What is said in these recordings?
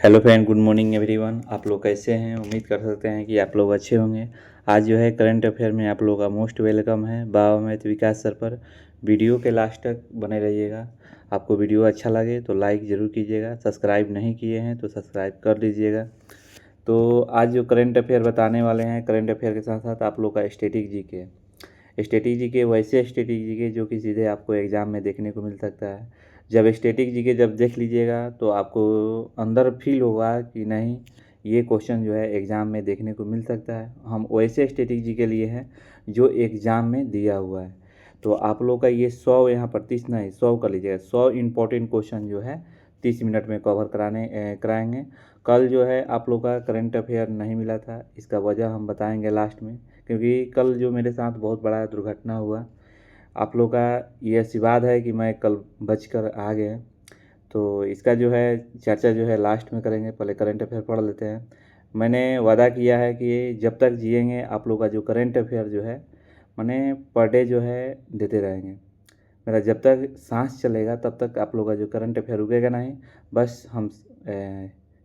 Hello friend, good morning everyone. आप लोग कैसे हैं? उम्मीद कर सकते हैं कि आप लोग अच्छे होंगे। आज जो है करंट अफेयर में आप लोगों का मोस्ट वेलकम है बाबा मैथ विकास सर पर। वीडियो के लास्ट तक बने रहिएगा। आपको वीडियो अच्छा लगे तो लाइक ज़रूर कीजिएगा। सब्सक्राइब नहीं किए हैं तो सब्सक्राइब कर लीजिएगा। तो आज जो करंट अफेयर बताने वाले हैं, करंट अफेयर के साथ साथ आप लोग का स्टैटिक जीके वैसे स्टैटिक जीके जो कि सीधे आपको एग्ज़ाम में देखने को मिल सकता है। जब स्टैटिक जीके जब देख लीजिएगा तो आपको अंदर फील होगा कि नहीं, ये क्वेश्चन जो है एग्ज़ाम में देखने को मिल सकता है। हम वैसे स्टैटिक जी के लिए हैं जो एग्ज़ाम में दिया हुआ है। तो आप लोग का ये 100 यहाँ पर 30 नहीं 100 कर लीजिएगा। 100 इम्पोर्टेंट क्वेश्चन जो है 30 मिनट में कवर कराएंगे। कल जो है आप लोग का करंट अफेयर नहीं मिला था, इसका वजह हम बताएंगे लास्ट में, क्योंकि कल जो मेरे साथ बहुत बड़ा दुर्घटना हुआ। आप लोग का ये आशीर्वाद है कि मैं कल बचकर आ गया। तो इसका जो है चर्चा जो है लास्ट में करेंगे। पहले करंट अफेयर पढ़ लेते हैं। मैंने वादा किया है कि जब तक जिएंगे आप लोग का जो करंट अफेयर जो है मैंने पर डे जो है देते रहेंगे। मेरा जब तक सांस चलेगा तब तक आप लोग का जो करंट अफेयर रुकेगा नहीं। बस हम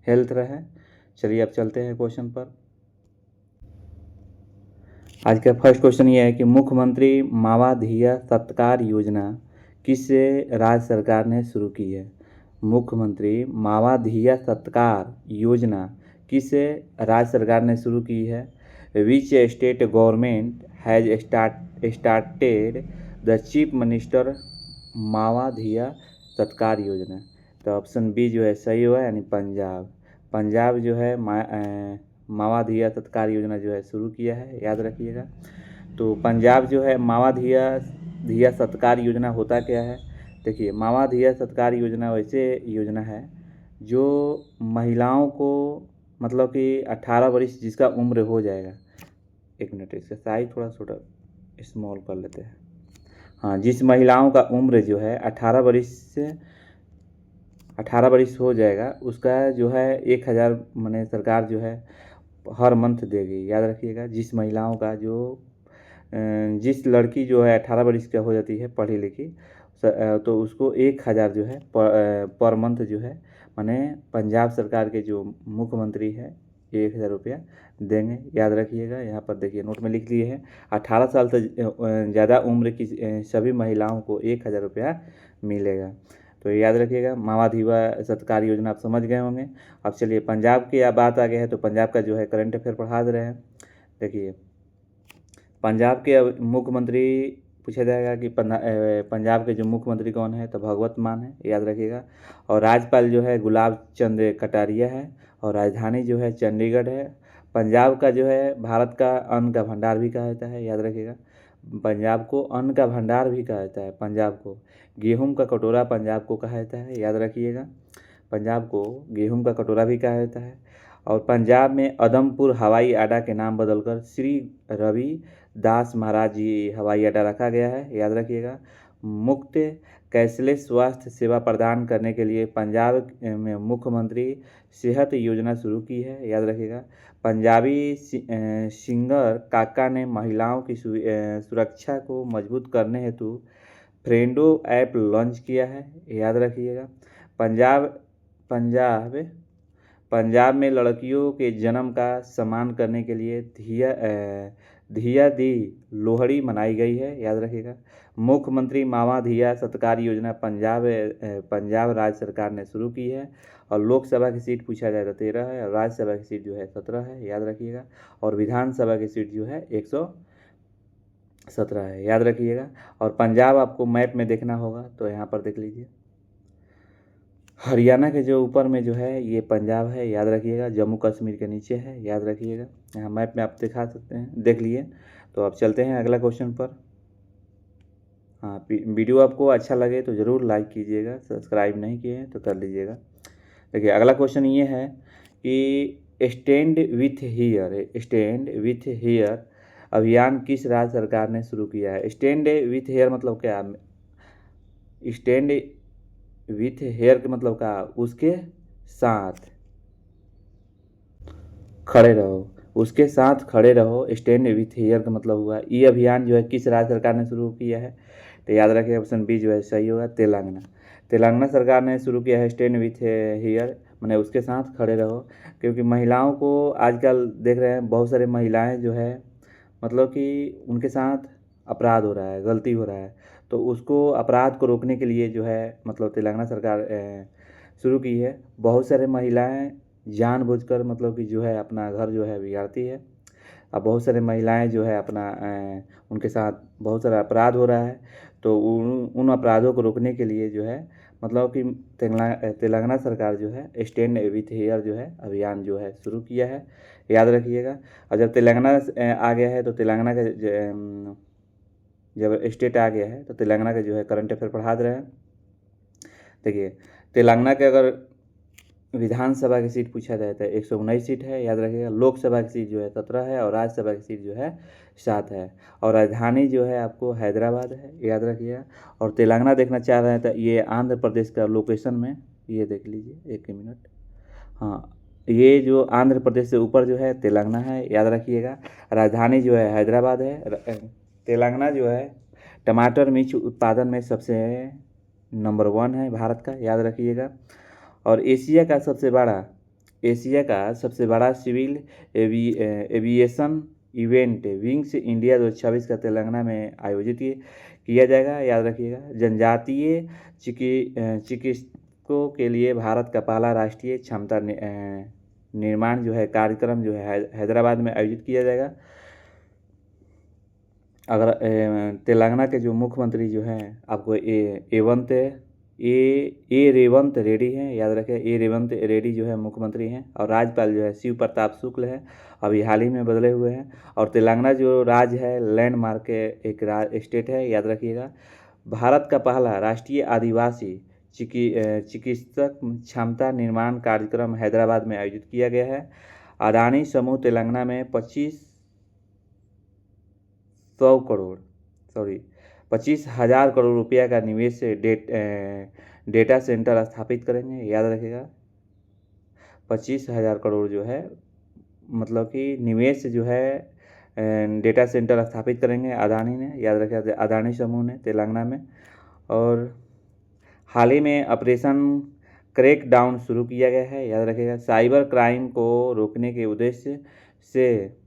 हेल्थ रहें। चलिए अब चलते हैं क्वेश्चन पर। आज का फर्स्ट क्वेश्चन ये है कि मुख्यमंत्री मावाधिया सत्कार योजना किस राज्य सरकार ने शुरू की है? मुख्यमंत्री मावाधिया सत्कार योजना किस राज्य सरकार ने शुरू की है? Which state government has started the chief minister मावाधिया सत्कार योजना? तो ऑप्शन बी जो है सही हुआ, यानी पंजाब। पंजाब जो है मावाधिया सत्कार योजना जो है शुरू किया है, याद रखिएगा। तो पंजाब जो है मावाधिया सत्कार योजना होता क्या है? देखिए, मावाधिया सत्कार योजना वैसे योजना है जो महिलाओं को, मतलब कि 18 वर्ष जिसका उम्र हो जाएगा, एक मिनट इसका साइज थोड़ा छोटा स्मॉल कर लेते हैं। हाँ, जिस महिलाओं का उम्र जो है 18 वर्ष हो जाएगा उसका जो है 1000 मैंने सरकार जो है हर मंथ देगी, याद रखिएगा। जिस महिलाओं का जिस लड़की जो है 18 वर्ष का हो जाती है पढ़ी लिखी, तो उसको 1000 जो है पर मंथ जो है माने पंजाब सरकार के जो मुख्यमंत्री है 1000 रुपया देंगे, याद रखिएगा। यहाँ पर देखिए नोट में लिख लिए हैं 18 साल से ज़्यादा उम्र की सभी महिलाओं को 1000 रुपया मिलेगा। तो याद रखिएगा, मावाधिया सत्कार योजना आप समझ गए होंगे। अब चलिए पंजाब की बात आ गया है तो पंजाब का जो है करंट अफेयर पढ़ा दे रहे हैं। देखिए, पंजाब के मुख्यमंत्री पूछा जाएगा कि पंजाब के जो मुख्यमंत्री कौन है, तो भगवत मान है, याद रखिएगा। और राज्यपाल जो है गुलाब चंद कटारिया है और राजधानी जो है चंडीगढ़ है। पंजाब का जो है भारत का अन्न का भंडार भी कहा जाता है, याद रखिएगा। पंजाब को अन्न का भंडार भी कहा जाता है। पंजाब को गेहूं का कटोरा पंजाब को कहा जाता है, याद रखिएगा। पंजाब को गेहूं का कटोरा भी कहा जाता है। और पंजाब में उधमपुर हवाई अड्डा के नाम बदलकर श्री रवि दास महाराज जी हवाई अड्डा रखा गया है, याद रखिएगा। मुफ्त कैशलेस स्वास्थ्य सेवा प्रदान करने के लिए पंजाब में मुख्यमंत्री सेहत योजना शुरू की है, याद रखिएगा। पंजाबी सिंगर काका ने महिलाओं की सुरक्षा को मजबूत करने हेतु फ्रेंडो ऐप लॉन्च किया है, याद रखिएगा। पंजाब पंजाब पंजाब में लड़कियों के जन्म का सम्मान करने के लिए धिया दी लोहड़ी मनाई गई है, याद रखिएगा। मुख्यमंत्री मावाधिया सत्कार योजना पंजाब राज्य सरकार ने शुरू की है। और लोकसभा की सीट पूछा जाए तो 13 है और राज्यसभा की सीट जो है 17 है, याद रखिएगा। और विधानसभा की सीट जो है 117 है, याद रखिएगा। और पंजाब आपको मैप में देखना होगा तो यहाँ पर देख लीजिए, हरियाणा के जो ऊपर में जो है ये पंजाब है, याद रखिएगा। जम्मू कश्मीर के नीचे है, याद रखिएगा। यहाँ मैप में आप दिखा सकते हैं, देख लिए। तो अब चलते हैं अगला क्वेश्चन पर। हाँ, वीडियो आपको अच्छा लगे तो ज़रूर लाइक कीजिएगा, सब्सक्राइब नहीं किए हैं तो कर लीजिएगा। देखिए, अगला क्वेश्चन ये है कि स्टैंड विथ हियर अभियान किस राज्य सरकार ने शुरू किया है? स्टैंड विथ हेयर मतलब क्या? स्टैंड विथ हेयर का मतलब क्या? उसके साथ खड़े रहो, उसके साथ खड़े रहो। स्टैंड विथ हेयर का मतलब हुआ। ये अभियान जो है किस राज्य सरकार ने शुरू किया है? तो याद रखिए ऑप्शन बी जो है सही होगा, तेलंगाना। तेलंगाना सरकार ने शुरू किया है स्टैंड विथ हेयर। मैंने उसके साथ खड़े रहो, क्योंकि महिलाओं को आजकल देख रहे हैं बहुत सारे महिलाएं जो है मतलब कि उनके साथ अपराध हो रहा है, गलती हो रहा है, तो उसको अपराध को रोकने के लिए जो है मतलब तेलंगाना सरकार शुरू की है। बहुत सारे महिलाएं जानबूझकर मतलब कि जो है अपना घर जो है बिगाड़ती है। अब बहुत सारे महिलाएं जो है अपना उनके साथ बहुत सारा अपराध हो रहा है, तो उन अपराधों को रोकने के लिए जो है मतलब कि तेलंगाना सरकार जो है स्टैंड विथ हेयर जो है अभियान जो है शुरू किया है, याद रखिएगा। और जब तेलंगाना आ गया है तो तेलंगाना का जब स्टेट आ गया है तो तेलंगाना का जो है करंट अफेयर पढ़ा दे रहे हैं। देखिए, तेलंगाना के अगर विधानसभा की सीट पूछा जाए तो 119 सीट है, याद रखिएगा। लोकसभा की सीट जो है 17 है और राज्यसभा की सीट जो है 7 है। और राजधानी जो है आपको हैदराबाद है, याद रखिएगा। और तेलंगाना देखना चाह रहे हैं तो ये आंध्र प्रदेश का लोकेशन में ये देख लीजिए, एक मिनट। हाँ, ये जो आंध्र प्रदेश से ऊपर जो है तेलंगाना है, याद रखिएगा। राजधानी जो है हैदराबाद है। तेलंगाना जो है टमाटर मिर्च उत्पादन में सबसे नंबर 1 है भारत का, याद रखिएगा। और एशिया का सबसे बड़ा civil aviation event wings India 2026 का तेलंगाना में आयोजित किया जाएगा, याद रखिएगा। जनजातीय चिकित्सकों के लिए भारत का पहला राष्ट्रीय क्षमता निर्माण जो है कार्यक्रम जो है हैदराबाद में आयोजित किया जाएगा। अगर तेलंगाना के जो मुख्यमंत्री जो हैं आपको रेवंत रेड्डी हैं, याद रखें। रेवंत रेड्डी जो है मुख्यमंत्री हैं और राज्यपाल जो है शिव प्रताप शुक्ल है, अभी हाल ही में बदले हुए हैं। और तेलंगाना जो राज्य है लैंडमार्क के एक स्टेट है, याद रखिएगा। भारत का पहला राष्ट्रीय आदिवासी चिकित्सक क्षमता निर्माण कार्यक्रम हैदराबाद में आयोजित किया गया है। अडानी समूह तेलंगाना में 25,000 करोड़ रुपया का निवेश से डेटा सेंटर स्थापित करेंगे, याद रखेगा। 25,000 करोड़ जो है मतलब कि निवेश जो है डेटा सेंटर स्थापित करेंगे अडानी ने, याद रखेगा, अडानी समूह ने तेलंगाना में। और हाल ही में ऑपरेशन क्रैक डाउन शुरू किया गया है, याद रखेगा। साइबर क्राइम को रोकने के उद्देश्य से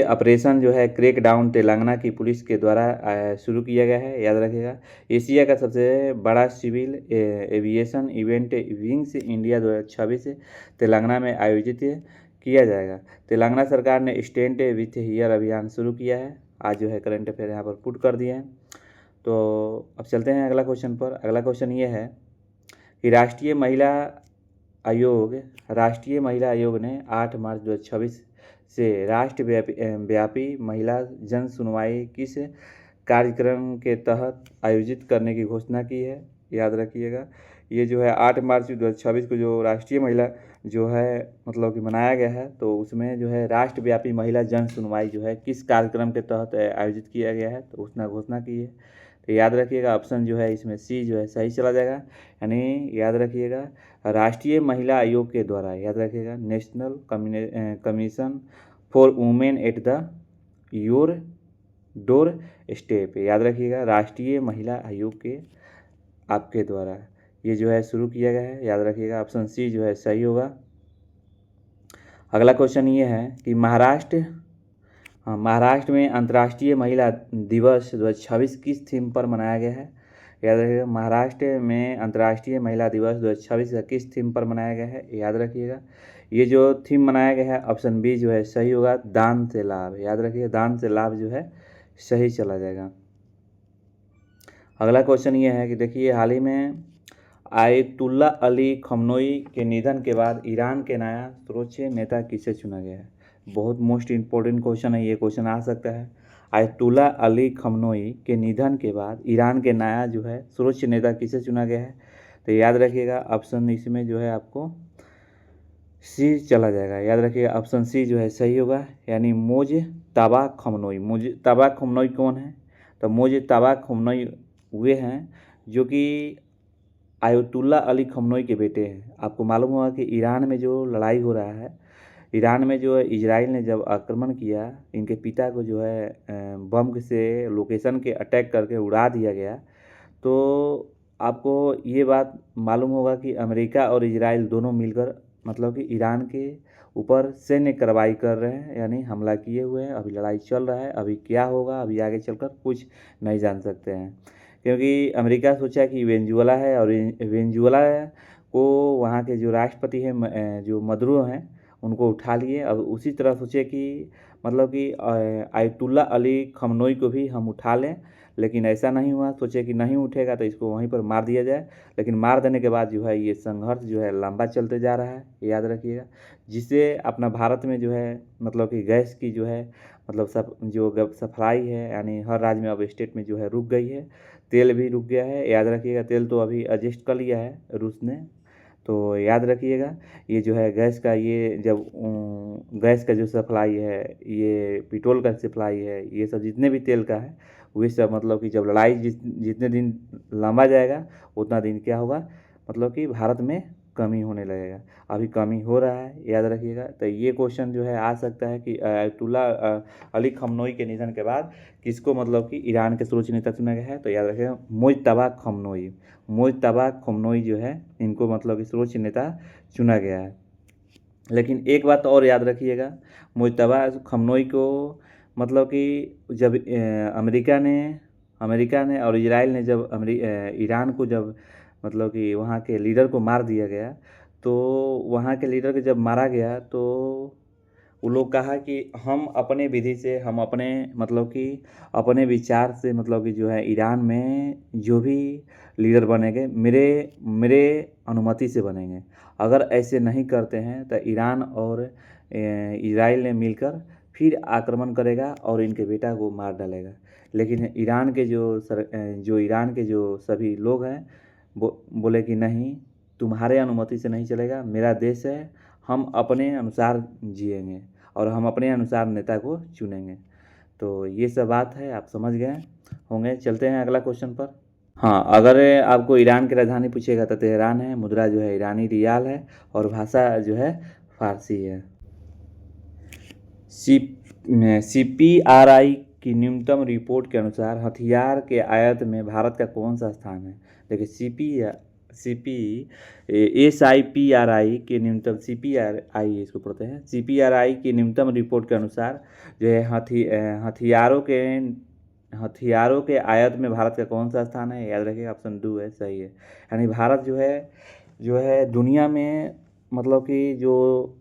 ऑपरेशन जो है क्रैक डाउन तेलंगाना की पुलिस के द्वारा शुरू किया गया है, याद रखिएगा। एशिया का सबसे बड़ा civil aviation event wings India 2026 Telangana में आयोजित किया जाएगा। तेलंगाना सरकार ने स्टैंड विथ हियर अभियान शुरू किया है। आज जो है करंट अफेयर यहाँ पर पुट कर दिए हैं। तो अब चलते हैं अगला क्वेश्चन पर। अगला क्वेश्चन ये है कि राष्ट्रीय महिला आयोग ने 8 मार्च 2026 से राष्ट्रव्यापी महिला जन सुनवाई किस कार्यक्रम के तहत आयोजित करने की घोषणा की है, याद रखिएगा। ये जो है 8 मार्च 2026 को जो राष्ट्रीय महिला जो है मतलब कि मनाया गया है, तो उसमें जो है राष्ट्रव्यापी महिला जन सुनवाई जो है किस कार्यक्रम के तहत आयोजित किया गया है, तो उसने घोषणा की है। तो याद रखिएगा ऑप्शन जो है इसमें सी जो है सही चला जाएगा, यानी याद रखिएगा राष्ट्रीय महिला आयोग के द्वारा, याद रखिएगा national commission for women at the your door step, याद रखिएगा राष्ट्रीय महिला आयोग के आपके द्वारा ये जो है शुरू किया गया है, याद रखिएगा ऑप्शन सी जो है सही होगा। अगला क्वेश्चन ये है कि महाराष्ट्र में अंतर्राष्ट्रीय महिला दिवस 2026 किस थीम पर मनाया गया है, याद रखिएगा। महाराष्ट्र में अंतर्राष्ट्रीय महिला दिवस 2026 का किस थीम पर मनाया गया है, याद रखिएगा। ये जो थीम मनाया गया है ऑप्शन बी जो है सही होगा, दान से लाभ, याद रखिएगा दान से लाभ जो है सही चला जाएगा। अगला क्वेश्चन ये है कि देखिए हाल ही में आयतुल्ला अली खमनोई के निधन के बाद ईरान के नया सर्वोच्च नेता किसे चुना गया है। बहुत मोस्ट इम्पोर्टेंट क्वेश्चन है, ये क्वेश्चन आ सकता है। आयतुल्ला अली खमनोई के निधन के बाद ईरान के नया जो है सर्वोच्च नेता किसे चुना गया है, तो याद रखिएगा ऑप्शन इसमें जो है आपको सी चला जाएगा, याद रखिएगा ऑप्शन सी जो है सही होगा, यानी मुज्तबा खमनोई। मुज्तबा खमनोई कौन है, तो मुज्तबा खमनोई वे हैं जो कि आयतुल्ला अली खमनोई के बेटे हैं। आपको मालूम होगा कि ईरान में जो लड़ाई हो रहा है, ईरान में जो है इजराइल ने जब आक्रमण किया, इनके पिता को जो है बम से लोकेशन के अटैक करके उड़ा दिया गया। तो आपको ये बात मालूम होगा कि अमेरिका और इजराइल दोनों मिलकर मतलब कि ईरान के ऊपर सैन्य कार्रवाई कर रहे हैं, यानी हमला किए हुए हैं। अभी लड़ाई चल रहा है, अभी क्या होगा अभी आगे चलकर कुछ नहीं जान सकते हैं, क्योंकि अमेरिका सोचा कि वेनेजुएला है और वेनेजुएला को वहाँ के जो राष्ट्रपति हैं जो मदुरो हैं उनको उठा लिए। अब उसी तरह सोचे कि मतलब कि आयतुल्ला अली खमनोई को भी हम उठा लें, लेकिन ऐसा नहीं हुआ। सोचे कि नहीं उठेगा तो इसको वहीं पर मार दिया जाए, लेकिन मार देने के बाद जो है ये संघर्ष जो है लंबा चलते जा रहा है, याद रखिएगा। जिससे अपना भारत में जो है मतलब कि गैस की जो है मतलब सब जो सप्लाई है यानी हर राज्य में अब स्टेट में जो है रुक गई है। तेल भी रुक गया है, याद रखिएगा। तेल तो अभी एडजस्ट कर लिया है रूस ने, तो याद रखिएगा। ये जो है गैस का ये जब गैस का जो सप्लाई है, ये पेट्रोल का सप्लाई है, ये सब जितने भी तेल का है वही सब मतलब कि जब लड़ाई जितने दिन लंबा जाएगा उतना दिन क्या होगा मतलब कि भारत में कमी होने लगेगा। अभी कमी हो रहा है, याद रखिएगा। तो ये क्वेश्चन जो है आ सकता है कि आयतुल्ला अली खमनोई के निधन के बाद किसको मतलब कि ईरान के सर्वोच्च नेता चुना गया है, तो याद रखिएगा मुज्तबा खमनोई। मुज्तबा खमनोई जो है इनको मतलब कि सर्वोच्च नेता चुना गया है। लेकिन एक बात और याद रखिएगा, मुज्तबा खमनोई को मतलब कि जब अमेरिका ने और इजराइल ने जब ईरान को जब मतलब कि वहाँ के लीडर को मार दिया गया, तो वहाँ के लीडर को जब मारा गया तो वो लोग कहा कि हम अपने विधि से हम अपने मतलब कि अपने विचार से मतलब कि जो है ईरान में जो भी लीडर बनेंगे मेरे मेरे अनुमति से बनेंगे। अगर ऐसे नहीं करते हैं तो ईरान और इजराइल ने मिलकर फिर आक्रमण करेगा और इनके बेटा को मार डालेगा। लेकिन ईरान के जो सभी लोग हैं बोले कि नहीं, तुम्हारे अनुमति से नहीं चलेगा, मेरा देश है, हम अपने अनुसार जिएंगे और हम अपने अनुसार नेता को चुनेंगे। तो ये सब बात है, आप समझ गए होंगे। चलते हैं अगला क्वेश्चन पर। हाँ, अगर आपको ईरान की राजधानी पूछेगा तो तेहरान है, मुद्रा जो है ईरानी रियाल है और भाषा जो है फारसी है। CPRI की न्यूनतम रिपोर्ट के अनुसार हथियार के आयात में भारत का कौन सा स्थान है। देखिए SIPRI के न्यूनतम CPRI इसको पढ़ते हैं। CPRI की न्यूनतम रिपोर्ट के अनुसार जो है हथियारों के आयात में भारत का कौन सा स्थान है, याद रखिए ऑप्शन 2 है, सही है। यानी भारत जो है दुनिया में मतलब कि जो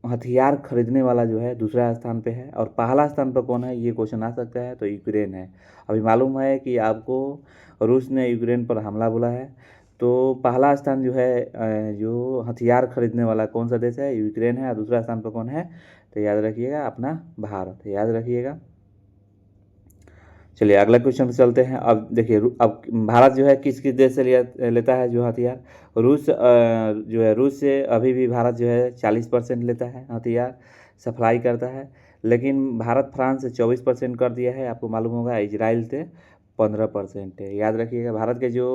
हथियार खरीदने वाला जो है दूसरा स्थान पे है। और पहला स्थान पर कौन है, ये क्वेश्चन आ सकता है, तो यूक्रेन है। अभी मालूम है कि आपको रूस ने यूक्रेन पर हमला बोला है, तो पहला स्थान जो है जो हथियार खरीदने वाला कौन सा देश है, यूक्रेन है। और दूसरा स्थान पर कौन है, तो याद रखिएगा अपना भारत, याद रखिएगा। चलिए अगला क्वेश्चन पे चलते हैं। अब देखिए अब भारत जो है किस किस देश से लेता है जो हथियार। रूस से अभी भी भारत जो है 40% लेता है हथियार सप्लाई करता है। लेकिन भारत फ्रांस से 24% कर दिया है, आपको मालूम होगा। इजराइल से 15% है, याद रखिएगा। भारत के जो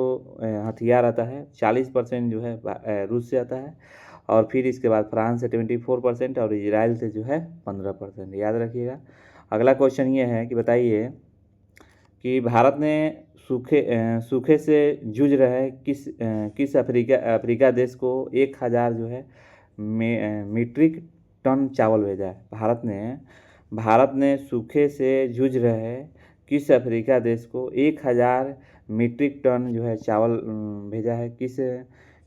हथियार आता है 40% जो है रूस से आता है, और फिर इसके बाद फ्रांस से 24% और इजराइल से जो है 15%, याद रखिएगा। अगला क्वेश्चन ये है कि बताइए कि भारत ने सूखे से जूझ रहे किस अफ्रीका देश को 1000 जो है मीट्रिक टन चावल भेजा है। भारत ने सूखे से जूझ रहे किस अफ्रीका देश को 1000 मीट्रिक टन जो है चावल भेजा है।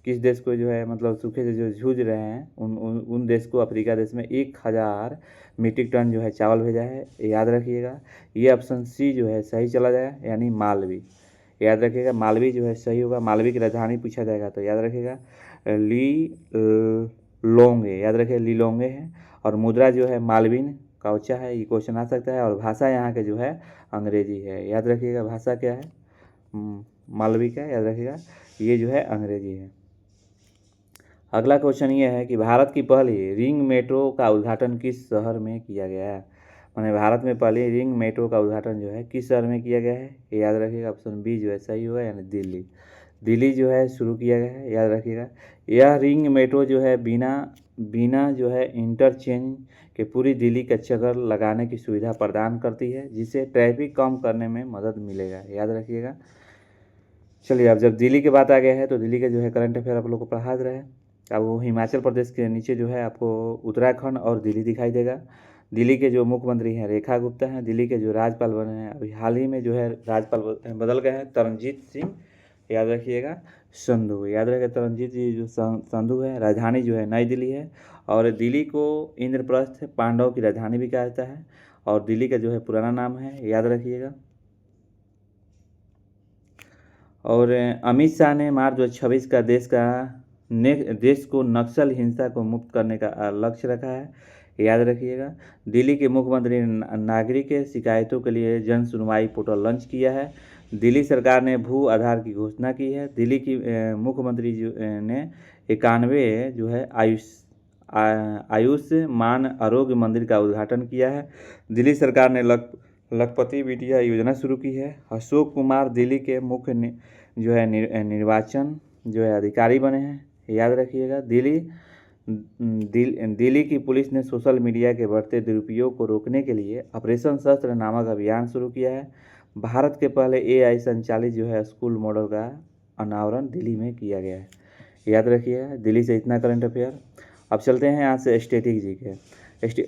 किस देश को जो है मतलब सूखे से जो जूझ रहे हैं उन देश को, अफ्रीका देश में 1000 मीट्रिक टन जो है चावल भेजा है, याद रखिएगा। ये ऑप्शन सी जो है सही चला जाएगा, यानी मालवी, याद रखिएगा। मालवी जो है सही होगा। मालवी की राजधानी पूछा जाएगा तो याद रखिएगा लोंगे, याद रखिए लीलोंगे है। और मुद्रा जो है मालवीन काउचा है, ये क्वेश्चन आ सकता है। और भाषा यहाँ के जो है अंग्रेजी है, याद रखिएगा। भाषा क्या है मालवी का, याद रखिएगा, ये जो है अंग्रेजी है। अगला क्वेश्चन ये है कि भारत की पहली रिंग मेट्रो का उद्घाटन किस शहर में किया गया है। मैंने भारत में पहली रिंग मेट्रो का उद्घाटन जो है किस शहर में किया गया है, याद रखिएगा। ऑप्शन बी जो है सही होगा, यानी दिल्ली जो है शुरू किया गया है, याद रखिएगा। यह रिंग मेट्रो जो है बिना जो है इंटरचेंज के पूरी दिल्ली का चक्कर लगाने की सुविधा प्रदान करती है, जिससे ट्रैफिक कम करने में मदद मिलेगा, याद रखिएगा। चलिए, अब जब दिल्ली की बात आ गया है तो दिल्ली के जो है करंट अफेयर आप लोग को पढ़ा रहे हैं। अब वो हिमाचल प्रदेश के नीचे जो है आपको उत्तराखंड और दिल्ली दिखाई देगा। दिल्ली के जो मुख्यमंत्री हैं रेखा गुप्ता हैं। दिल्ली के जो राज्यपाल बने हैं अभी हाल ही में जो है राज्यपाल बदल गए हैं, तरनजीत सिंह याद रखिएगा संधू। याद रखिए तरनजीत जी जो संधू है। राजधानी जो है नई दिल्ली है और दिल्ली को इंद्रप्रस्थ पांडव की राजधानी भी कहा जाता है और दिल्ली का जो है पुराना नाम है, याद रखिएगा। और अमित शाह ने मार्च 2026 का देश को नक्सल हिंसा को मुक्त करने का लक्ष्य रखा है, याद रखिएगा। दिल्ली के मुख्यमंत्री नागरिक शिकायतों के लिए जन सुनवाई पोर्टल लॉन्च किया है। दिल्ली सरकार ने भू आधार की घोषणा की है। दिल्ली की मुख्यमंत्री ने 91 जो है आयुष्मान आरोग्य मंदिर का उद्घाटन किया है। दिल्ली सरकार ने लखपति बिटिया योजना शुरू की है। अशोक कुमार दिल्ली के मुख्य जो है निर्वाचन जो है अधिकारी बने हैं, याद रखिएगा। दिल्ली की पुलिस ने सोशल मीडिया के बढ़ते दुरुपयोग को रोकने के लिए ऑपरेशन शस्त्र नामक अभियान शुरू किया है। भारत के पहले AI संचालित जो है स्कूल मॉडल का अनावरण दिल्ली में किया गया है, याद रखिएगा। दिल्ली से इतना करंट अफेयर। अब चलते हैं यहाँ से स्टैटिक जीके।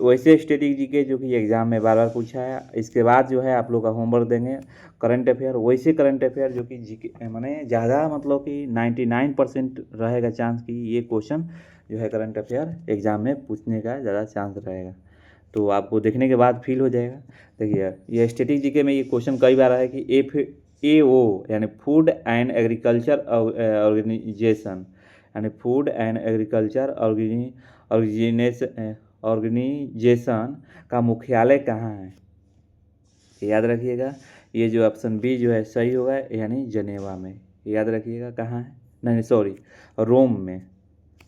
वैसे स्टैटिक जीके जो कि एग्जाम में बार बार पूछा है। इसके बाद जो है आप लोग का होमवर्क देंगे करंट अफेयर। वैसे करंट अफेयर जो कि जीके माने ज़्यादा मतलब कि 99% रहेगा चांस कि ये क्वेश्चन जो है करंट अफेयर एग्जाम में पूछने का ज़्यादा चांस रहेगा। तो आपको देखने के बाद फील हो जाएगा। देखिए ये स्टैटिक जीके में ये क्वेश्चन कई बार है कि FAO यानी फूड एंड एग्रीकल्चर ऑर्गेनाइजेशन यानी फूड एंड एग्रीकल्चर ऑर्गेनाइजेशन का मुख्यालय कहाँ है, याद रखिएगा। ये जो ऑप्शन बी जो है सही होगा, यानी जनेवा में। याद रखिएगा कहाँ है, नहीं सॉरी रोम में।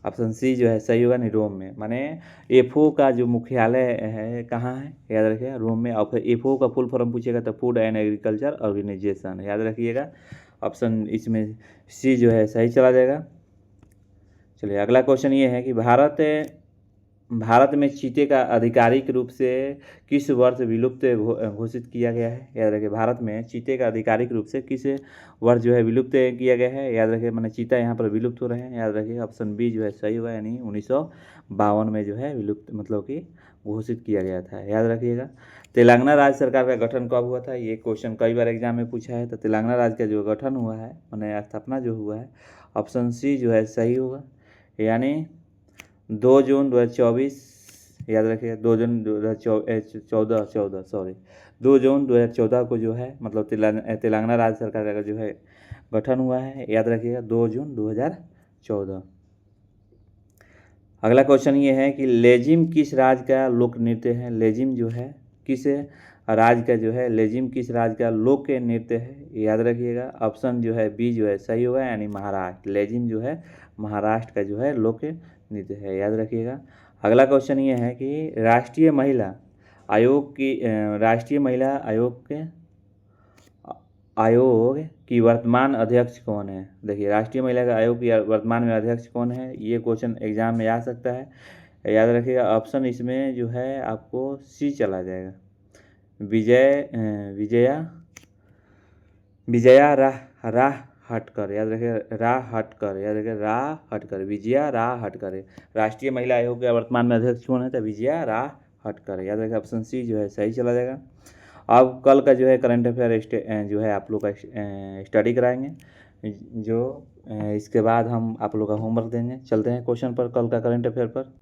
ऑप्शन सी जो है सही होगा, नहीं रोम में। माने FAO का जो मुख्यालय है कहाँ है, याद रखिएगा रोम में। और FAO का फुल फॉर्म पूछेगा तो फूड एंड एग्रीकल्चर ऑर्गेनाइजेशन, याद रखिएगा। ऑप्शन इसमें सी जो है सही चला जाएगा। चलिए अगला क्वेश्चन ये है कि भारत में चीते का आधिकारिक रूप से किस वर्ष विलुप्त घोषित किया गया है, याद रखिए। भारत में चीते का आधिकारिक रूप से किस वर्ष जो है विलुप्त किया गया है, याद रखिए। मैंने चीता यहाँ पर विलुप्त हो रहे हैं, याद रखिए। ऑप्शन बी जो है सही होगा, यानी 1952 में जो है विलुप्त मतलब कि घोषित किया गया था, याद रखिएगा। तेलंगाना राज्य सरकार का गठन कब हुआ था, ये क्वेश्चन कई बार एग्जाम में पूछा है। तो तेलंगाना राज्य का जो गठन हुआ है मैंने स्थापना जो हुआ है, ऑप्शन सी जो है सही होगा, यानी 2 जून 2024, याद रखिए। 2 जून 2014 को जो है मतलब तेलंगाना राज्य सरकार का जो है गठन हुआ है, याद रखिएगा 2 जून 2014। अगला क्वेश्चन ये है कि लेजिम किस राज्य का लोक नृत्य है। लेजिम जो है किस राज्य का जो है लेजिम किस राज्य का लोक नृत्य है, याद रखिएगा। ऑप्शन जो है बी जो है सही होगा, यानी महाराष्ट्र। लेजिम जो है महाराष्ट्र का जो है लोक नृत्य है, याद रखिएगा। अगला क्वेश्चन ये है कि राष्ट्रीय महिला आयोग की वर्तमान अध्यक्ष कौन है। देखिए राष्ट्रीय महिला आयोग की वर्तमान में अध्यक्ष कौन है, ये क्वेश्चन एग्जाम में आ सकता है, याद रखिएगा। ऑप्शन इसमें जो है आपको सी चला जाएगा, विजया राह हटकर, याद रखिए राह हटकर विजया राह हटकर। राष्ट्रीय महिला आयोग के वर्तमान में अध्यक्ष कौन है, तो विजया राह हटकर, याद रखिए। ऑप्शन सी जो है सही चला जाएगा। अब कल का जो है करंट अफेयर जो है आप लोग का स्टडी कराएंगे, जो इसके बाद हम आप लोग का होमवर्क देंगे। चलते हैं क्वेश्चन पर, कल का करंट अफेयर पर।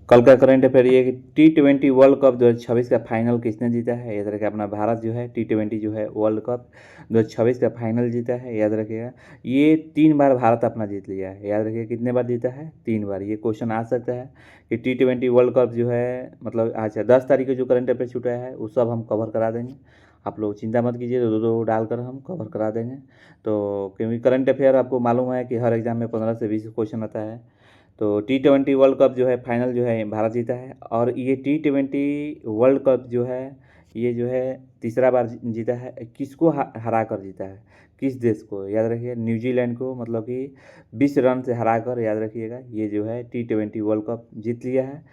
कल का करंट अफेयर ये कि T20 वर्ल्ड कप 2026 का फाइनल किसने जीता है, याद रखिए। अपना भारत जो है T20 जो है वर्ल्ड कप 2026 का फाइनल जीता है, याद रखिएगा। ये 3 बार भारत अपना जीत लिया है, याद रखिए। कितने बार जीता है, 3 बार। ये क्वेश्चन आ सकता है कि T20 वर्ल्ड कप जो है मतलब अच्छा 10 तारीख को जो करंट अफेयर छूटा है वो सब हम कवर करा देंगे। आप लोग चिंता मत कीजिए, दो डालकर हम कवर करा देंगे। तो क्योंकि करंट अफेयर आपको मालूम है कि हर एग्जाम में 15 से 20 क्वेश्चन आता है। तो T20 वर्ल्ड कप जो है फाइनल जो है भारत जीता है। और ये T20 वर्ल्ड कप जो है ये जो है तीसरा बार जीता है। किसको हरा कर जीता है, किस देश को, याद रखिए। न्यूजीलैंड को मतलब कि 20 रन से हरा कर, याद रखिएगा। ये जो है T20 वर्ल्ड कप जीत लिया है।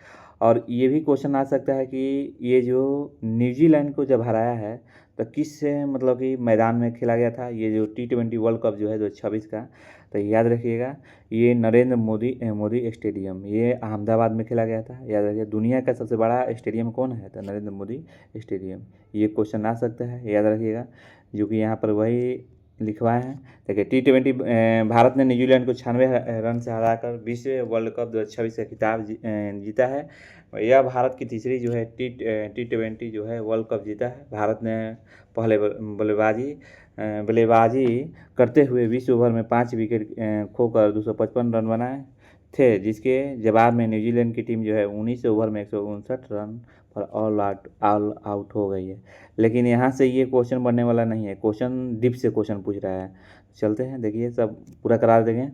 और ये भी क्वेश्चन आ सकता है कि ये जो न्यूजीलैंड को जब हराया है तो किस मतलब कि मैदान में खेला गया था ये जो T20 वर्ल्ड कप जो है 2026 का, तो याद रखिएगा ये नरेंद्र मोदी स्टेडियम, ये अहमदाबाद में खेला गया था। याद रखिए दुनिया का सबसे बड़ा स्टेडियम कौन है, तो नरेंद्र मोदी स्टेडियम। ये क्वेश्चन आ सकता है, याद रखिएगा, जो कि यहाँ पर वही लिखवाए हैं। देखिए T20 भारत ने न्यूजीलैंड को 96 रन से हराकर विश्व वर्ल्ड कप 2026 का खिताब जीता है। यह भारत की तीसरी जो है T20 जो है वर्ल्ड कप जीता है। भारत ने पहले बल्लेबाजी करते हुए 20 ओवर में 5 विकेट खोकर 255 रन बनाए थे, जिसके जवाब में न्यूजीलैंड की टीम जो है 19 ओवर में 159 रन पर ऑल आउट हो गई है। लेकिन यहाँ से ये क्वेश्चन बनने वाला नहीं है, क्वेश्चन डिप से क्वेश्चन पूछ रहा है। चलते हैं, देखिए सब पूरा करा देंगे।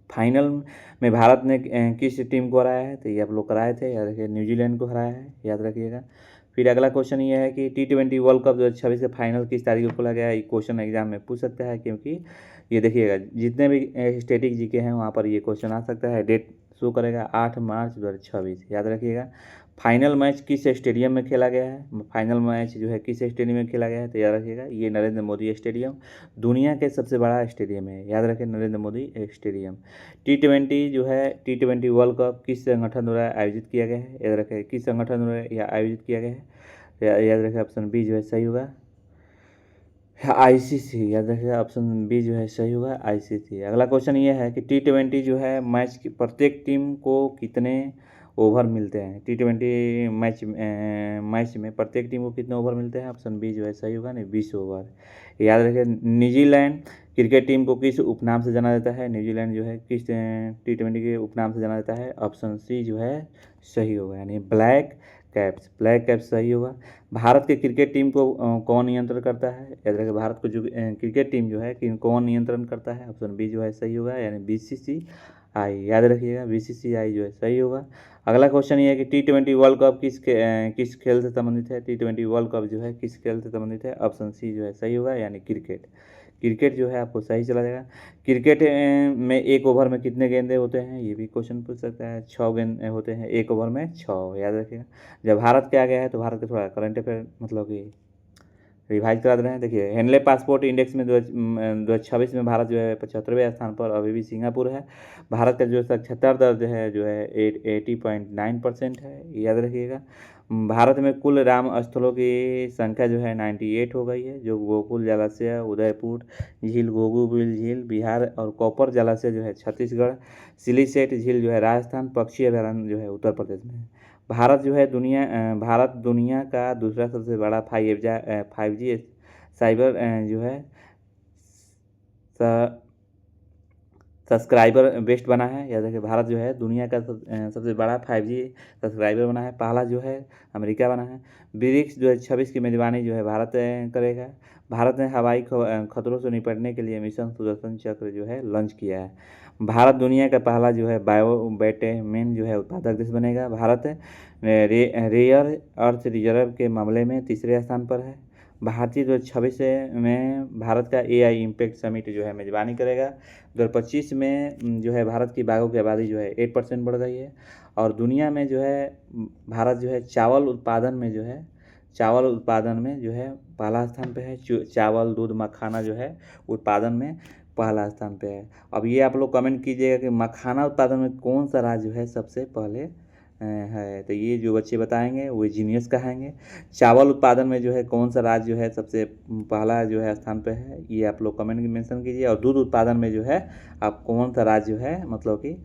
फाइनल में भारत ने किस टीम को हराया है, तो ये आप लोग कराए थे, याद रखिए न्यूजीलैंड को हराया है, याद रखिएगा। फिर अगला क्वेश्चन ये है कि T20 वर्ल्ड कप 2026 का फाइनल किस तारीख को खोला गया है। ये क्वेश्चन एग्जाम में पूछ सकता है, क्योंकि ये देखिएगा जितने भी स्टैटिक जीके हैं वहाँ पर ये क्वेश्चन आ सकता है। डेट शो करेगा 8 मार्च 2026, याद रखिएगा। फाइनल मैच किस स्टेडियम में खेला गया है, फाइनल मैच जो है किस स्टेडियम में खेला गया है, तो याद रखिएगा ये नरेंद्र मोदी स्टेडियम, दुनिया के सबसे बड़ा स्टेडियम है, याद रखें नरेंद्र मोदी स्टेडियम। T20 जो है T20 वर्ल्ड कप किस संगठन द्वारा आयोजित किया गया है, याद रखें किस संगठन द्वारा यह आयोजित किया गया है, याद रखें ऑप्शन बी जो है सही होगा, ICC, याद रखिएगा ऑप्शन बी जो है सही होगा ICC। अगला क्वेश्चन ये है कि T20 जो है मैच की प्रत्येक टीम को कितने ओवर मिलते हैं। T20 मैच में प्रत्येक टीम को कितने ओवर मिलते हैं, ऑप्शन बी जो है सही होगा, नहीं 20 ओवर। याद रखिए न्यूजीलैंड क्रिकेट टीम को किस उपनाम से जाना जाता है, न्यूजीलैंड जो है किस T20 के उपनाम से जाना जाता है, ऑप्शन सी जो है सही होगा, यानी ब्लैक कैप्स सही होगा। भारत के क्रिकेट टीम को कौन नियंत्रण करता है, याद रखिए भारत को जो क्रिकेट टीम जो है कि कौन नियंत्रण करता है, ऑप्शन बी जो है सही होगा, यानी BCCI, याद रखिएगा BCCI जो है सही होगा। अगला क्वेश्चन ये है कि T20 वर्ल्ड कप किस खेल से संबंधित है, T20 वर्ल्ड कप जो है किस खेल से संबंधित है, ऑप्शन सी जो है सही होगा, यानी क्रिकेट जो है आपको सही चला जाएगा। क्रिकेट में एक ओवर में कितने गेंदे होते हैं, ये भी क्वेश्चन पूछ सकता है। 6 गेंद होते हैं एक ओवर में 6, याद रखिएगा। जब भारत के आ गया है तो भारत के थोड़ा करंट अफेयर मतलब कि रिवाइज करा दे रहे हैं। देखिए हेनले पासपोर्ट इंडेक्स में 2026 में भारत जो है 75वें स्थान पर अभी भी सिंगापुर है। भारत का जो साक्षरता दर जो है 80.9% है, याद रखिएगा। भारत में कुल राम स्थलों की संख्या जो है 98 हो गई है, जो गोकुल जलाशय, उदयपुर झील, गोगू बिल झील बिहार और कॉपर जलाशय जो है छत्तीसगढ़, सिलीसेट झील जो है राजस्थान, पक्षी अभयारण्य जो है उत्तर प्रदेश में है। भारत दुनिया का दूसरा सबसे बड़ा 5G साइबर जो है सब्सक्राइबर बेस्ट बना है, याद रखिए भारत जो है दुनिया का सबसे बड़ा 5G सब्सक्राइबर बना है। पहला जो है अमेरिका बना है। ब्रिक्स 2026 की मेजबानी जो है भारत करेगा। भारत ने हवाई खतरों से निपटने के लिए मिशन सुदर्शन चक्र जो है लॉन्च किया है। भारत दुनिया का पहला जो है बायोबैटमेन जो है उत्पादक देश बनेगा। भारत रेयर अर्थ रिजर्व के मामले में तीसरे स्थान पर है। भारतीय 2026 में भारत का AI इम्पैक्ट समिट जो है मेजबानी करेगा। 2025 में जो है भारत की बाघों की आबादी जो है 8% बढ़ गई है। और दुनिया में जो है भारत जो है चावल उत्पादन में जो है पहला स्थान पे है। चावल, दूध, मखाना जो है उत्पादन में पहला स्थान पे है। अब ये आप लोग कमेंट कीजिएगा कि मखाना उत्पादन में कौन सा राज्य जो है सबसे पहले है, तो ये जो बच्चे बताएंगे वो जीनियस कहेंगे। चावल उत्पादन में जो है कौन सा राज्य जो है सबसे पहला जो है स्थान पे है, ये आप लोग कमेंट में मेंशन कीजिए। और दूध उत्पादन में जो है आप कौन सा राज्य जो है मतलब कि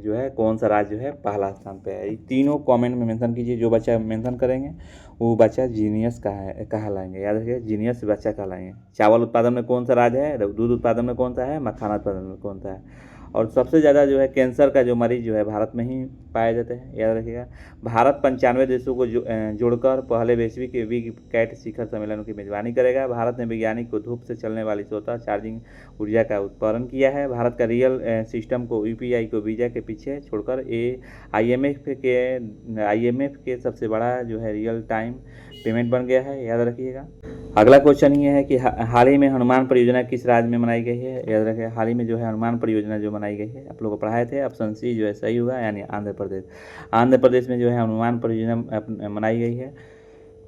जो है कौन सा राज्य जो है पहला स्थान पे है, ये तीनों कमेंट में मेंशन कीजिए। जो बच्चा मेंशन करेंगे वो बच्चा जीनियस कहलाएंगे, याद रखिए जीनियस बच्चा कहलाएंगे। चावल उत्पादन में कौन सा राज्य है, दूध उत्पादन में कौन सा है, मखाना उत्पादन में कौन सा है। और सबसे ज़्यादा जो है कैंसर का जो मरीज जो है भारत में ही पाए जाते हैं, याद रखिएगा। भारत 95 देशों को जोड़कर पहले वैश्विक बिग कैट शिखर सम्मेलन की मेजबानी करेगा। भारत ने वैज्ञानिक को धूप से चलने वाली स्वतः चार्जिंग ऊर्जा का उत्पादन किया है। भारत का रियल सिस्टम को UPI को वीज़ा के पीछे छोड़कर IMF के सबसे बड़ा जो है रियल टाइम पेमेंट बन गया है, याद रखिएगा। अगला क्वेश्चन ये है कि हाल ही में हनुमान परियोजना किस राज्य में बनाई गई है, याद रखें हाल ही में जो है हनुमान परियोजना जो बनाई गई है आप लोगों को पढ़ाए थे, ऑप्शन सी जो है सही होगा, यानी आंध्र प्रदेश में जो है हनुमान परियोजना बनाई गई है।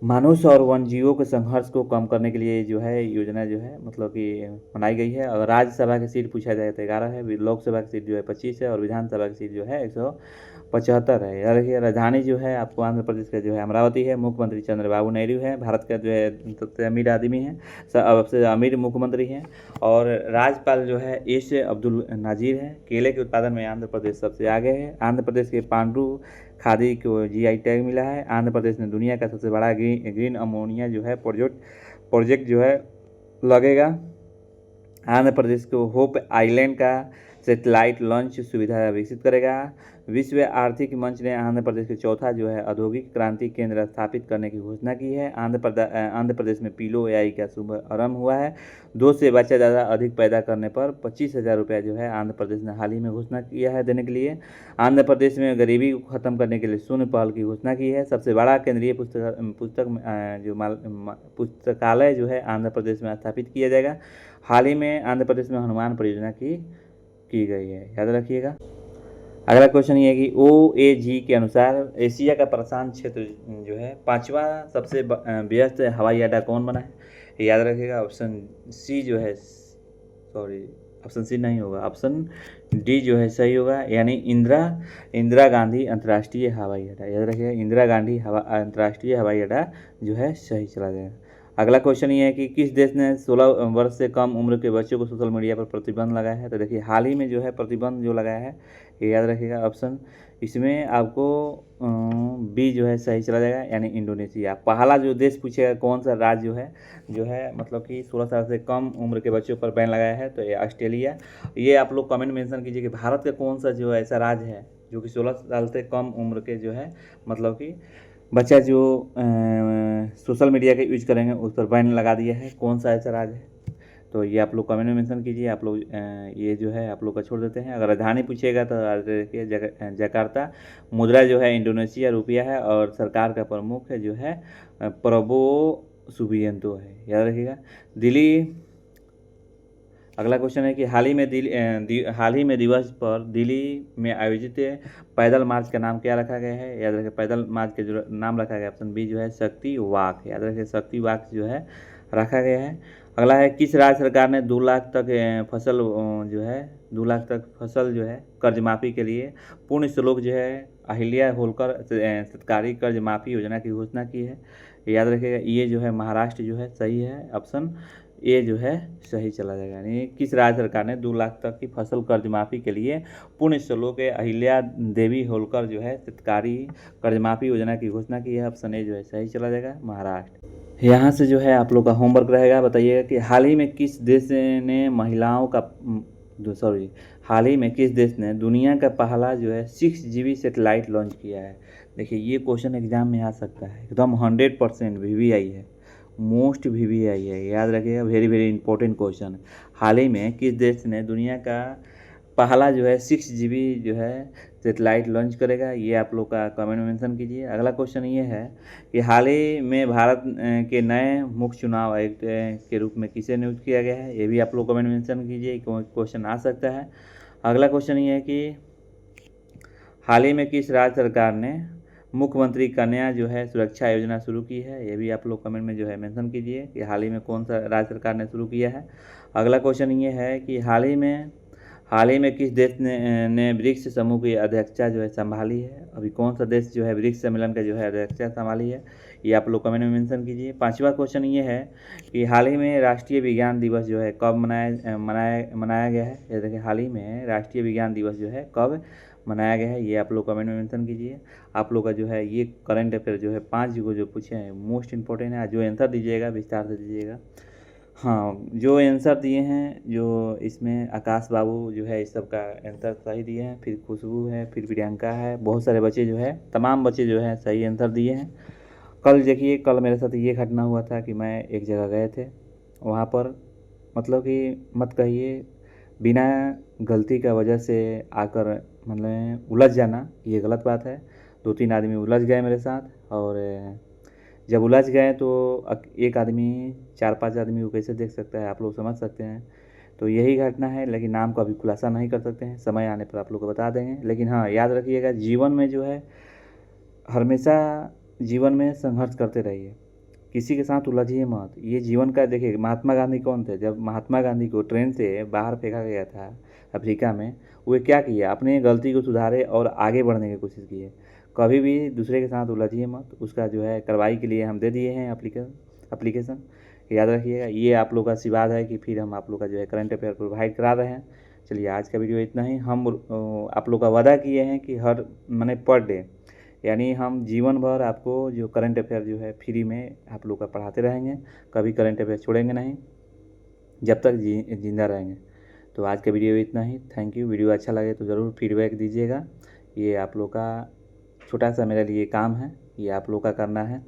मनुष्य और वन्यजीवों के संघर्ष को कम करने के लिए जो है योजना जो है मतलब कि बनाई गई है। और राज्यसभा की सीट पूछा जाए तो 11 है, लोकसभा की सीट जो है 25 है और विधानसभा की सीट जो है 175 है। याद रखिए राजधानी जो है आपको आंध्र प्रदेश का जो है अमरावती है। मुख्यमंत्री चंद्रबाबू नायडू है, भारत का जो है सबसे अमीर आदमी है, सबसे अमीर मुख्यमंत्री हैं। और राज्यपाल जो है एस अब्दुल नाजीर है। केले के उत्पादन में आंध्र प्रदेश सबसे आगे है। आंध्र प्रदेश के पांडु खादी को जीआई टैग मिला है। आंध्र प्रदेश में दुनिया का सबसे बड़ा ग्रीन अमोनिया जो है प्रोजेक्ट जो है लगेगा। आंध्र प्रदेश को होप आइलैंड का सैटेलाइट लॉन्च सुविधा विकसित करेगा। विश्व आर्थिक मंच ने आंध्र प्रदेश के चौथा जो है औद्योगिक क्रांति केंद्र स्थापित करने की घोषणा की है। आंध्र प्रदेश में पीलो एआई का शुभ आरंभ हुआ है। 2 से बच्चा ज़्यादा अधिक पैदा करने पर 25,000 रुपये जो है आंध्र प्रदेश ने हाल ही में घोषणा किया है देने के लिए। आंध्र प्रदेश में गरीबी को खत्म करने के लिए शून्य पहल की घोषणा की है। सबसे बड़ा केंद्रीय पुस्तकालय जो है आंध्र प्रदेश में स्थापित किया जाएगा। हाल ही में आंध्र प्रदेश में हनुमान परियोजना की गई है, याद रखिएगा। अगला क्वेश्चन ये है कि OAG के अनुसार एशिया का प्रशांत क्षेत्र जो है 5वां सबसे व्यस्त हवाई अड्डा कौन बना है, याद रखिएगा। ऑप्शन सी जो है ऑप्शन सी नहीं होगा, ऑप्शन डी जो है सही होगा, यानी इंदिरा गांधी अंतर्राष्ट्रीय हवाई अड्डा। याद रखिएगा इंदिरा गांधी अंतर्राष्ट्रीय हवाई अड्डा जो है सही चला जाएगा। अगला क्वेश्चन ये है कि किस देश ने 16 वर्ष से कम उम्र के बच्चों को सोशल मीडिया पर प्रतिबंध लगाया है। तो देखिए हाल ही में जो है प्रतिबंध जो लगाया है ये याद रखिएगा ऑप्शन, इसमें आपको बी जो है सही चला जाएगा, यानी इंडोनेशिया। पहला जो देश पूछेगा कौन सा राज्य जो है मतलब कि 16 साल से कम उम्र के बच्चों पर बैन लगाया है, तो ये ऑस्ट्रेलिया। ये आप लोग कमेंट मेंशन कीजिए कि भारत का कौन सा जो ऐसा राज्य है जो कि 16 साल से कम उम्र के जो है मतलब कि बच्चा जो सोशल मीडिया का यूज करेंगे उस पर बैन लगा दिया है, कौन सा ऐसा राज्य है। तो ये आप लोग कमेंट में मेंशन कीजिए। आप लोग ये जो है आप लोग का छोड़ देते हैं। अगर राजधानी पूछेगा तो देखिए जकार्ता। मुद्रा जो है इंडोनेशिया रुपया है और सरकार का प्रमुख जो है प्रबो सुबियंतो है, याद रखिएगा। दिल्ली। अगला क्वेश्चन है कि हाल ही में दिवस पर दिल्ली में आयोजित पैदल मार्च का नाम क्या रखा गया है, याद रखिए पैदल मार्च का जो नाम रखा गया ऑप्शन बी जो है शक्ति वॉक, याद रखिए शक्ति वॉक जो है रखा गया है। अगला है किस राज्य सरकार ने 2 लाख तक फसल जो है 2 लाख तक फसल जो है कर्ज माफ़ी के लिए पूर्ण श्लोक जो है अहिल्या होलकर सरकारी कर्ज माफ़ी योजना की घोषणा की है, याद रखिएगा। ये जो है महाराष्ट्र जो है सही है, ऑप्शन ए जो है सही चला जाएगा। यानी किस राज्य सरकार ने 2 लाख तक की फसल कर्ज माफ़ी के लिए पुण्य श्लोक अहिल्या देवी होलकर जो है सरकारी कर्ज माफ़ी योजना की घोषणा की है, ऑप्शन ए जो है सही चला जाएगा, महाराष्ट्र। यहाँ से जो है आप लोग का होमवर्क रहेगा, बताइएगा कि हाल ही में किस देश ने दुनिया का पहला जो है 6GB सैटेलाइट लॉन्च किया है। देखिए ये क्वेश्चन एग्जाम में आ सकता है, एकदम 100% VVI है, मोस्ट VVI है, याद रखिएगा। Very very important question. हाल ही में किस देश ने दुनिया का पहला जो है 6GB जो है सैटेलाइट लॉन्च करेगा, ये आप लोग का कमेंट में मेंशन कीजिए। अगला क्वेश्चन ये है कि हाल ही में भारत के नए मुख्य चुनाव आयुक्त के रूप में किसे नियुक्त किया गया है, ये भी आप लोग कमेंट में मेंशन कीजिए, क्वेश्चन आ सकता है। अगला क्वेश्चन ये है कि हाल ही में किस राज्य सरकार ने मुख्यमंत्री कन्या जो है सुरक्षा योजना शुरू की है, ये भी आप लोग कमेंट में जो है मेंशन कीजिए कि हाल ही में कौन सा राज्य सरकार ने शुरू किया है। अगला क्वेश्चन ये है कि हाल ही में किस देश ने ब्रिक्स समूह की अध्यक्षता जो है संभाली है, अभी कौन सा देश जो है ब्रिक्स सम्मेलन का जो है अध्यक्षता संभाली है, ये आप लोग कमेंट में मेंशन कीजिए। 5वां क्वेश्चन ये है कि हाल ही में राष्ट्रीय विज्ञान दिवस जो है कब मनाया गया है, ये देखिए हाल ही में राष्ट्रीय विज्ञान दिवस जो है कब मनाया गया है, ये आप लोग कमेंट में मेंशन कीजिए। आप लोग का जो है ये करंट अफेयर जो है 5 को जो पूछे हैं मोस्ट इंपॉर्टेंट है, जो आंसर दीजिएगा विस्तार से दीजिएगा। हाँ, जो आंसर दिए हैं जो इसमें आकाश बाबू जो है इस सब का आंसर सही दिए हैं, फिर खुशबू है, फिर प्रियंका है, बहुत सारे बच्चे जो है तमाम बच्चे जो है सही आंसर दिए हैं। कल देखिए कल मेरे साथ ये घटना हुआ था कि मैं एक जगह गए थे, वहाँ पर मतलब कि मत कहिए बिना गलती का वजह से आकर मतलब उलझ जाना, ये गलत बात है। 2-3 आदमी उलझ गए मेरे साथ, और जब उलझ गए तो एक आदमी 4-5 आदमी को कैसे देख सकता है, आप लोग समझ सकते हैं। तो यही घटना है, लेकिन नाम को अभी खुलासा नहीं कर सकते हैं, समय आने पर आप लोग को बता देंगे। लेकिन हाँ याद रखिएगा जीवन में जो है हमेशा जीवन में संघर्ष करते रहिए, किसी के साथ उलझिए मत। ये जीवन का देखिए, महात्मा गांधी कौन थे? जब महात्मा गांधी को ट्रेन से बाहर फेंका गया था अफ्रीका में, वे क्या किया? अपने गलती को सुधारे और आगे बढ़ने की कोशिश की है। कभी भी दूसरे के साथ उलझिए मत। उसका जो है कार्रवाई के लिए हम दे दिए हैं एप्लीकेशन, याद रखिएगा। ये आप लोग का आशीर्वाद है कि फिर हम आप लोग का जो है करंट अफेयर प्रोवाइड करा रहे हैं। चलिए, आज का वीडियो इतना ही। हम आप लोग का वादा किए हैं कि हर माने पर डे, यानी हम जीवन भर आपको जो करंट अफेयर जो है फ्री में आप लोग का पढ़ाते रहेंगे। कभी करंट अफेयर छोड़ेंगे नहीं, जब तक जिंदा रहेंगे। तो आज का वीडियो इतना ही। Thank you. वीडियो अच्छा लगे तो ज़रूर फीडबैक दीजिएगा। ये आप लोग का छोटा सा मेरे लिए काम है, ये आप लोग का करना है।